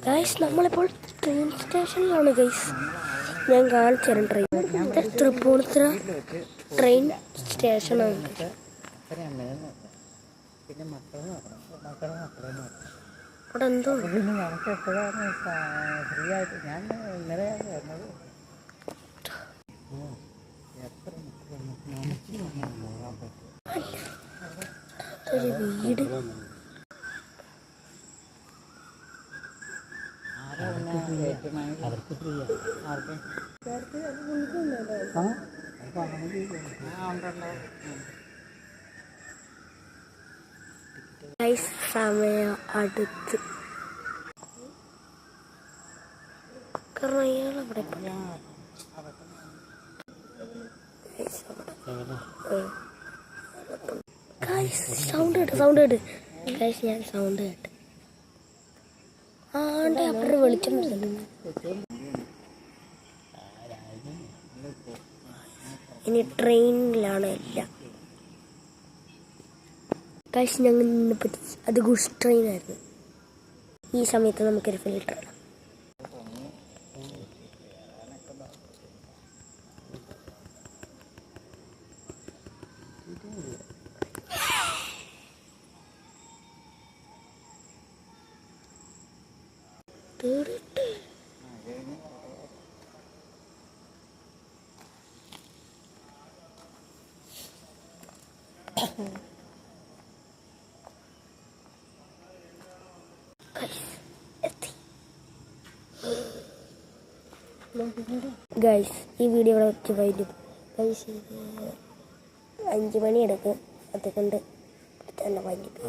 Guys നമ്മളിപ്പോൾ train സ്റ്റേഷനിലാണ് guys. ഞാൻ കാണിച്ചു തരാം ട്രെയിൻ. തൃപ്പൂണിത്തുറ ട്രെയിൻ സ്റ്റേഷനാണ്. അവിടെ എന്തോ ഒരു വീട്. സമയം അടുത്ത് കാരണം അയാളവിടെ സൗണ്ട് കേട്ട് ഗൈസ്. ഞാൻ സൗണ്ട് കേട്ട് ആണ്ട് അവിടെ വെളിച്ചം. ഇനി ട്രെയിനിലാണ് എല്ലാം ഗൈസ്. ഞങ്ങൾ പറ്റി അത് ഗുഡ്സ് ട്രെയിനായിരുന്നു. ഈ സമയത്ത് നമുക്കൊരു ഫിൽറ്റർ ഇടാം. ഗൈസ് ഈ വീഡിയോ ഇവിടെ വെച്ച് കഴിഞ്ഞു ഗൈസ്. 5 മണി എടുക്കും. അതുകൊണ്ട് തന്നെ വൈകിട്ട്